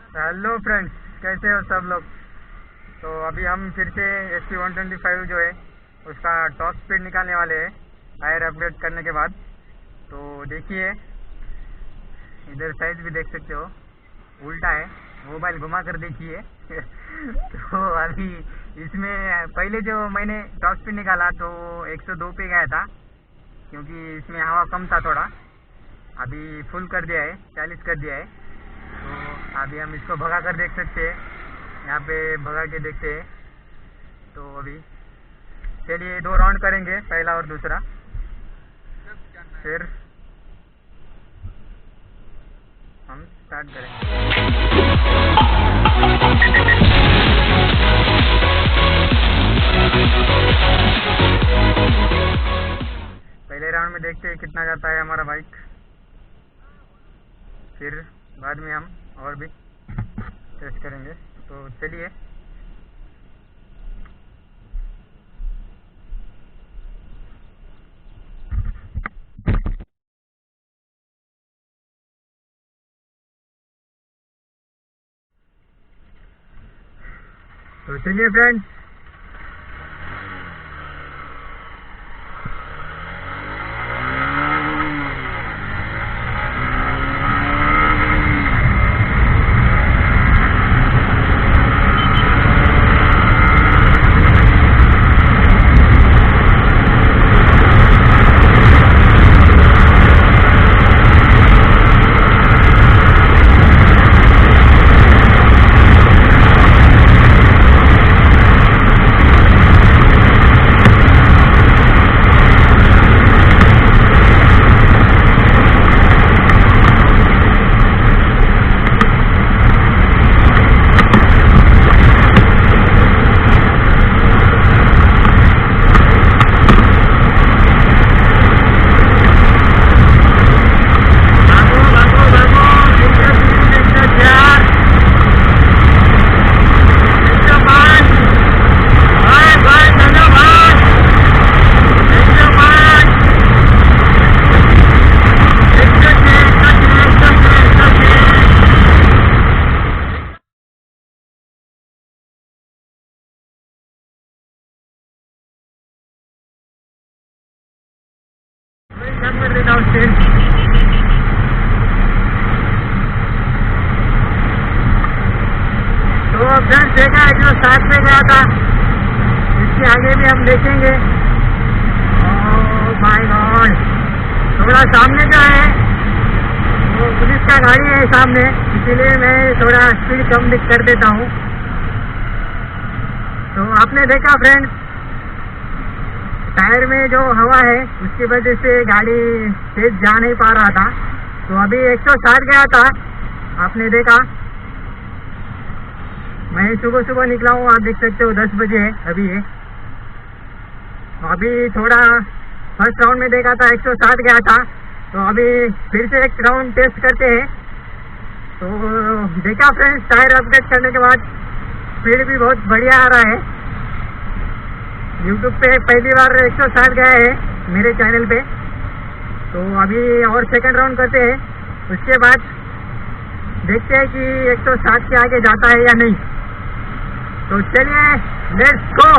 Hello friends, कैसे हो सब लोग। तो अभी हम फिर से SP125 जो है उसका टॉप स्पीड निकालने वाले हैं टायर अपडेट करने के बाद। तो देखिए, इधर साइज भी देख सकते हो, उल्टा है, मोबाइल घुमा कर देखिए। तो अभी इसमें पहले जो मैंने टॉप स्पीड निकाला तो 102 पे गया था, क्योंकि इसमें हवा कम था थोड़ा। अभी फुल कर दिया है, 40 कर दिया है। तो अभी हम इसको भगा कर देख सकते हैं, यहाँ पे भगा के देखते हैं। तो अभी चलिए 2 राउंड करेंगे, पहला और दूसरा, फिर हम स्टार्ट करेंगे। पहले राउंड में देखते हैं कितना जाता है हमारा बाइक, फिर बाद में हम और भी टेस्ट करेंगे। तो चलिए, फ्रेंड्स, तो फ्रेंड्स देखा है जो 7 में गया था, इसके आगे भी हम देखेंगे। ओह माय गॉड, थोड़ा सामने जो है वो पुलिस का गाड़ी है सामने, इसीलिए मैं थोड़ा स्पीड कम कर देता हूँ। तो आपने देखा फ्रेंड्स, टायर में जो हवा है उसकी वजह से गाड़ी तेज जा नहीं पा रहा था। तो अभी 160 गया था, आपने देखा। मैं सुबह सुबह निकला हूँ, आप देख सकते हो 10 बजे है अभी है। अभी थोड़ा फर्स्ट राउंड में देखा था 160 गया था, तो अभी फिर से एक राउंड टेस्ट करते हैं। तो देखा फ्रेंड्स, टायर अपडेट करने के बाद स्पीड भी बहुत बढ़िया आ रहा है। यूट्यूब पे पहली बार 160 गया है मेरे चैनल पे। तो अभी और सेकंड राउंड करते हैं, उसके बाद देखते हैं कि 160 के आगे जाता है या नहीं। तो चलिए, लेट्स गो।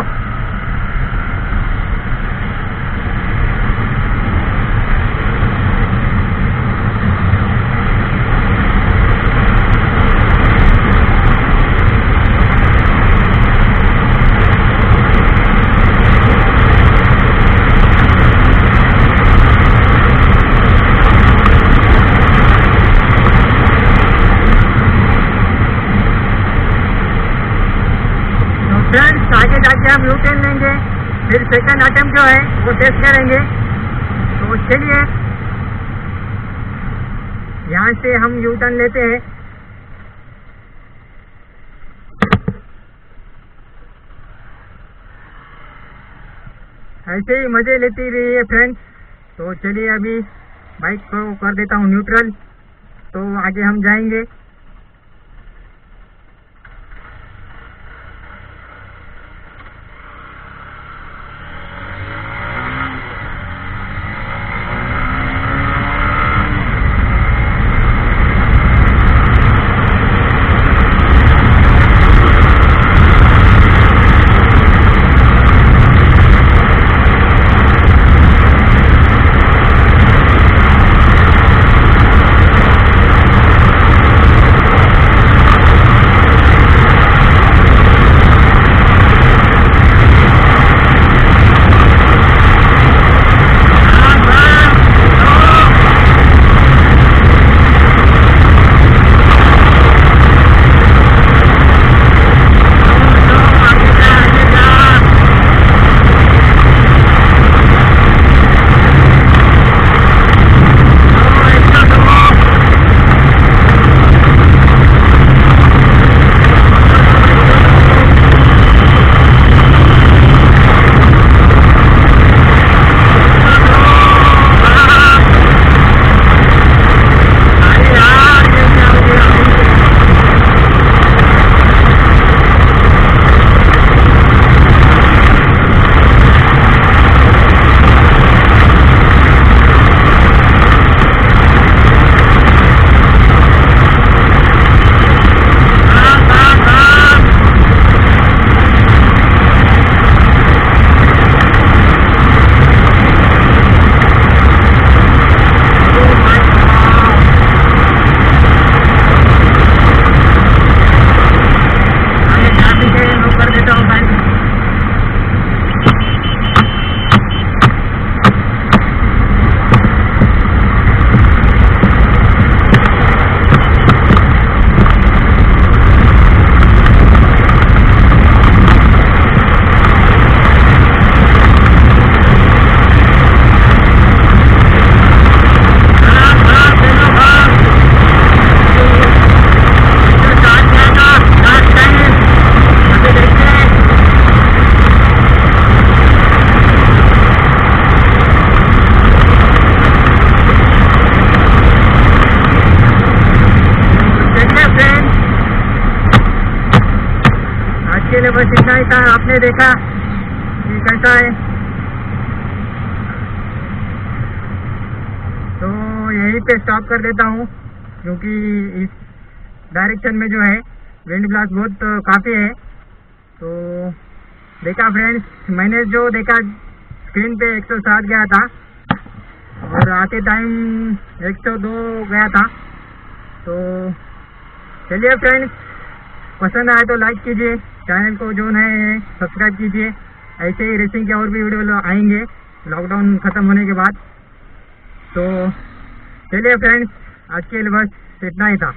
फ्रेंड्स आगे जाके हम यू टर्न लेंगे, फिर सेकंड अटेम्प्ट जो है वो टेस्ट करेंगे। तो चलिए, यहाँ से हम यू टर्न लेते हैं। ऐसे ही मजे लेती रहिए फ्रेंड्स। तो चलिए, अभी बाइक को कर देता हूँ न्यूट्रल, तो आगे हम जाएंगे। के लिए बस इतना ही था। आपने देखा कि कैसा है, तो यहीं पे स्टॉप कर देता हूँ क्योंकि इस डायरेक्शन में जो है विंड ब्लास्ट बहुत काफ़ी है। तो देखा फ्रेंड्स, मैंने जो देखा स्क्रीन पे 107 गया था और आते टाइम 102 गया था। तो चलिए फ्रेंड्स, पसंद आए तो लाइक कीजिए, चैनल को जो नए हैं सब्सक्राइब कीजिए। ऐसे ही रेसिंग के और भी वीडियो आएंगे लॉकडाउन ख़त्म होने के बाद। तो चलिए फ्रेंड्स, आज के लिए बस इतना ही था।